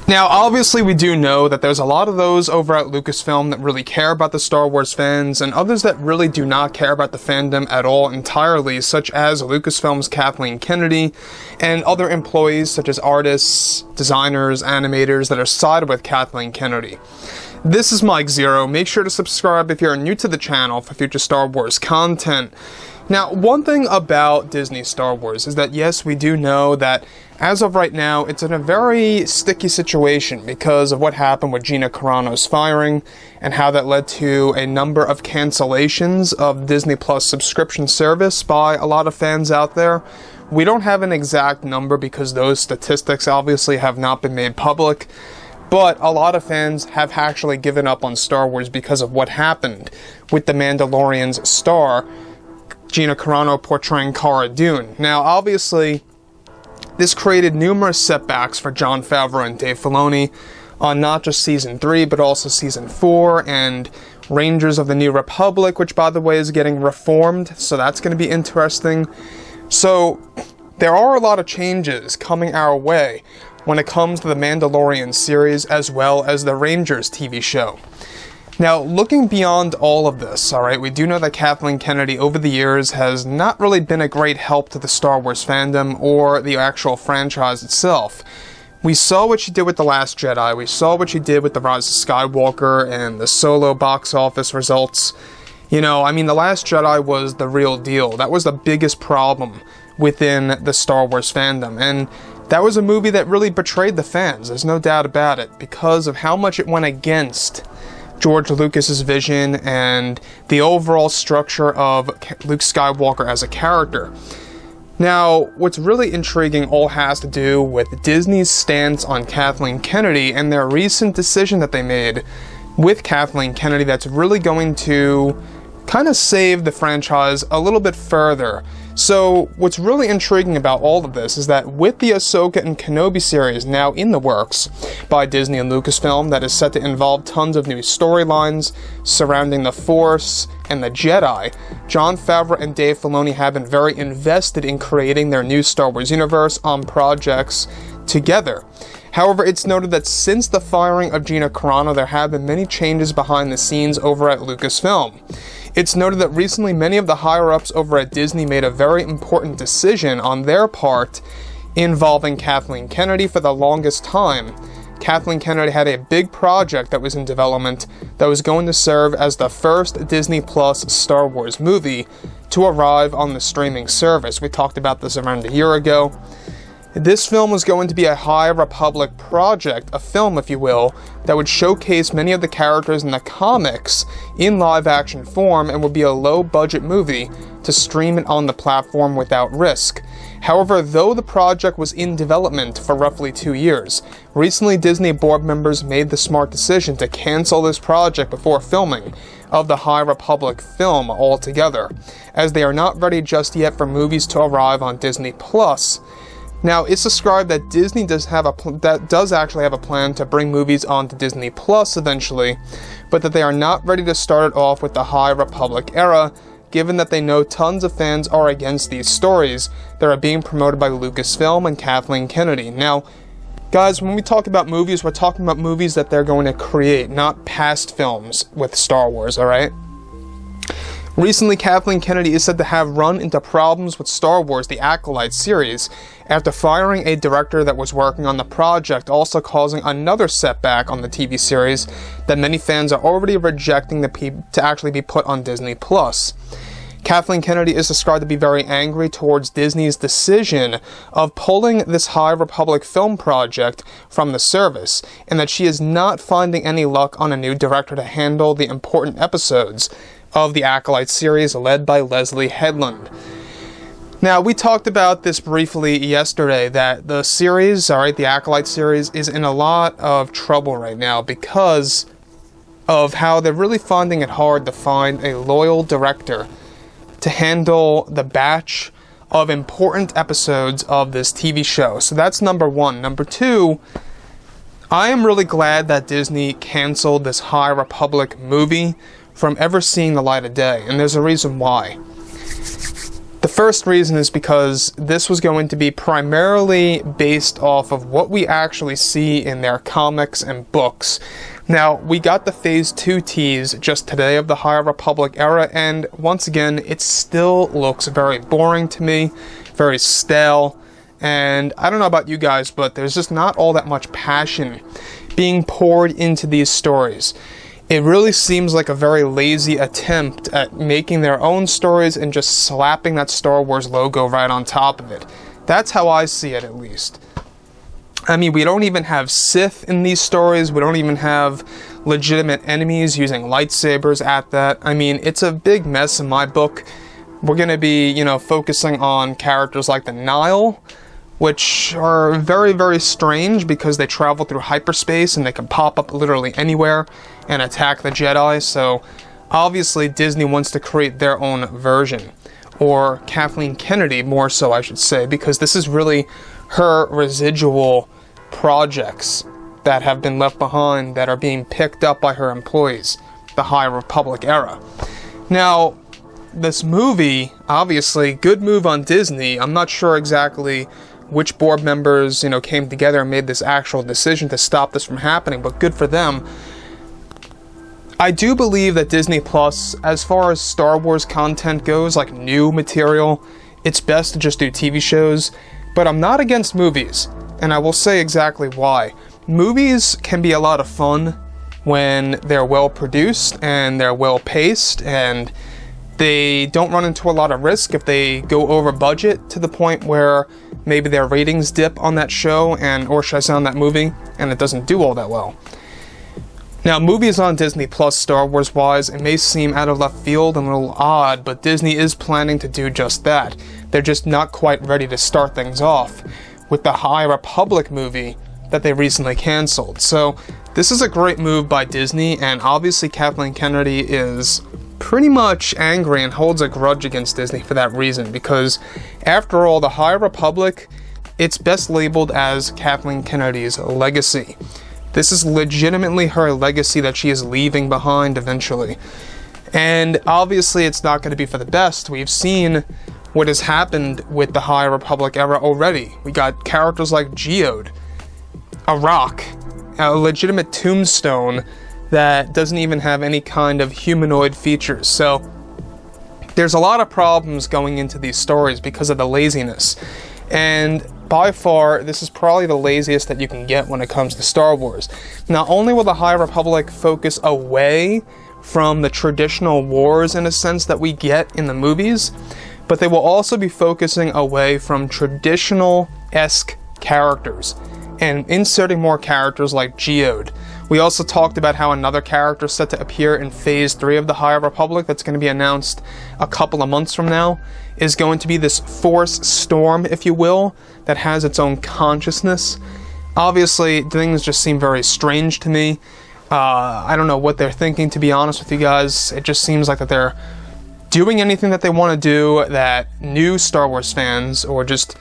Now, obviously, we do know that there's a lot of those over at Lucasfilm that really care about the Star Wars fans, and others that really do not care about the fandom at all entirely, such as Lucasfilm's Kathleen Kennedy, and other employees such as artists, designers, animators that are sided with Kathleen Kennedy. This is Mike Zero. Make sure to subscribe if you're new to the channel for future Star Wars content. Now, one thing about Disney Star Wars is that, yes, we do know that as of right now, it's in a very sticky situation because of what happened with Gina Carano's firing and how that led to a number of cancellations of Disney Plus subscription service by a lot of fans out there. We don't have an exact number because those statistics obviously have not been made public, but a lot of fans have actually given up on Star Wars because of what happened with the Mandalorian's star, Gina Carano portraying Cara Dune. Now, obviously, this created numerous setbacks for Jon Favreau and Dave Filoni on not just Season 3, but also Season 4 and Rangers of the New Republic, which, by the way, is getting reformed, so that's going to be interesting. So, there are a lot of changes coming our way when it comes to the Mandalorian series as well as the Rangers TV show. Now, looking beyond all of this, alright, we do know that Kathleen Kennedy over the years has not really been a great help to the Star Wars fandom or the actual franchise itself. We saw what she did with The Last Jedi, we saw what she did with The Rise of Skywalker and the Solo box office results. You know, I mean, The Last Jedi was the real deal. That was the biggest problem within the Star Wars fandom, and that was a movie that really betrayed the fans, there's no doubt about it, because of how much it went against George Lucas's vision and the overall structure of Luke Skywalker as a character. Now, what's really intriguing all has to do with Disney's stance on Kathleen Kennedy and their recent decision that they made with Kathleen Kennedy that's really going to kind of save the franchise a little bit further. So, what's really intriguing about all of this is that with the Ahsoka and Kenobi series now in the works by Disney and Lucasfilm that is set to involve tons of new storylines surrounding the Force and the Jedi, Jon Favreau and Dave Filoni have been very invested in creating their new Star Wars universe on projects together. However, it's noted that since the firing of Gina Carano, there have been many changes behind the scenes over at Lucasfilm. It's noted that recently many of the higher-ups over at Disney made a very important decision on their part involving Kathleen Kennedy. For the longest time, Kathleen Kennedy had a big project that was in development that was going to serve as the first Disney Plus Star Wars movie to arrive on the streaming service. We talked about this around a year ago. This film was going to be a High Republic project, a film, if you will, that would showcase many of the characters in the comics in live-action form and would be a low-budget movie to stream it on the platform without risk. However, though the project was in development for roughly 2 years, recently Disney board members made the smart decision to cancel this project before filming of the High Republic film altogether, as they are not ready just yet for movies to arrive on Disney+. Now, it's described that Disney does actually have a plan to bring movies onto Disney Plus eventually, but that they are not ready to start it off with the High Republic era, given that they know tons of fans are against these stories that are being promoted by Lucasfilm and Kathleen Kennedy. Now, guys, when we talk about movies, we're talking about movies that they're going to create, not past films with Star Wars, alright? Recently, Kathleen Kennedy is said to have run into problems with Star Wars: The Acolyte series after firing a director that was working on the project, also causing another setback on the TV series that many fans are already rejecting to actually be put on Disney+. Kathleen Kennedy is described to be very angry towards Disney's decision of pulling this High Republic film project from the service, and that she is not finding any luck on a new director to handle the important episodes of the Acolyte series led by Leslie Headland. Now, we talked about this briefly yesterday, that the series, the Acolyte series, is in a lot of trouble right now because of how they're really finding it hard to find a loyal director to handle the batch of important episodes of this TV show. So that's number one. Number two, I am really glad that Disney canceled this High Republic movie from ever seeing the light of day, and there's a reason why. The first reason is because this was going to be primarily based off of what we actually see in their comics and books. Now, we got the Phase 2 tease just today of the High Republic era, and once again, it still looks very boring to me, very stale, and I don't know about you guys, but there's just not all that much passion being poured into these stories. It really seems like a very lazy attempt at making their own stories and just slapping that Star Wars logo right on top of it. That's how I see it, at least. I mean, we don't even have Sith in these stories. We don't even have legitimate enemies using lightsabers at that. I mean, it's a big mess in my book. We're going to be, focusing on characters like the Nile, which are very, very strange because they travel through hyperspace and they can pop up literally anywhere and attack the Jedi. So, obviously, Disney wants to create their own version. Or Kathleen Kennedy, more so, I should say, because this is really her residual projects that have been left behind that are being picked up by her employees, the High Republic era. Now, this movie, obviously, good move on Disney. I'm not sure exactly which board members, came together and made this actual decision to stop this from happening, but good for them. I do believe that Disney Plus, as far as Star Wars content goes, like new material, it's best to just do TV shows, but I'm not against movies. And I will say exactly why. Movies can be a lot of fun when they're well produced and they're well paced and they don't run into a lot of risk if they go over budget to the point where maybe their ratings dip on that show or should I say on that movie, and it doesn't do all that well. Now, movies on Disney Plus Star Wars wise, it may seem out of left field and a little odd, but Disney is planning to do just that. They're just not quite ready to start things off with the High Republic movie that they recently canceled. So this is a great move by Disney, and obviously Kathleen Kennedy is pretty much angry and holds a grudge against Disney for that reason, because after all, the High Republic, it's best labeled as Kathleen Kennedy's legacy. This is legitimately her legacy that she is leaving behind eventually. And obviously it's not going to be for the best. We've seen what has happened with the High Republic era already. We got characters like Geode, a rock, a legitimate tombstone that doesn't even have any kind of humanoid features. So there's a lot of problems going into these stories because of the laziness. And by far, this is probably the laziest that you can get when it comes to Star Wars. Not only will the High Republic focus away from the traditional wars, in a sense, that we get in the movies, but they will also be focusing away from traditional-esque characters and inserting more characters like Geode. We also talked about how another character set to appear in Phase 3 of the High Republic that's going to be announced a couple of months from now is going to be this Force Storm, if you will, that has its own consciousness. Obviously, things just seem very strange to me. I don't know what they're thinking, to be honest with you guys. It just seems like that they're doing anything that they want to do that new Star Wars fans or just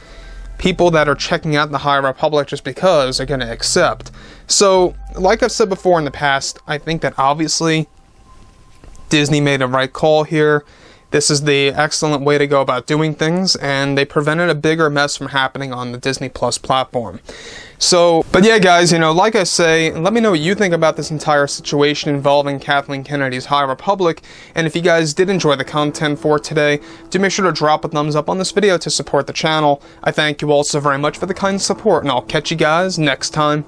people that are checking out the High Republic just because are going to accept. So, like I've said before in the past, I think that obviously Disney made a right call here. This is the excellent way to go about doing things, and they prevented a bigger mess from happening on the Disney Plus platform. So, but yeah, guys, like I say, let me know what you think about this entire situation involving Kathleen Kennedy's High Republic, and if you guys did enjoy the content for today, do make sure to drop a thumbs up on this video to support the channel. I thank you all so very much for the kind support, and I'll catch you guys next time.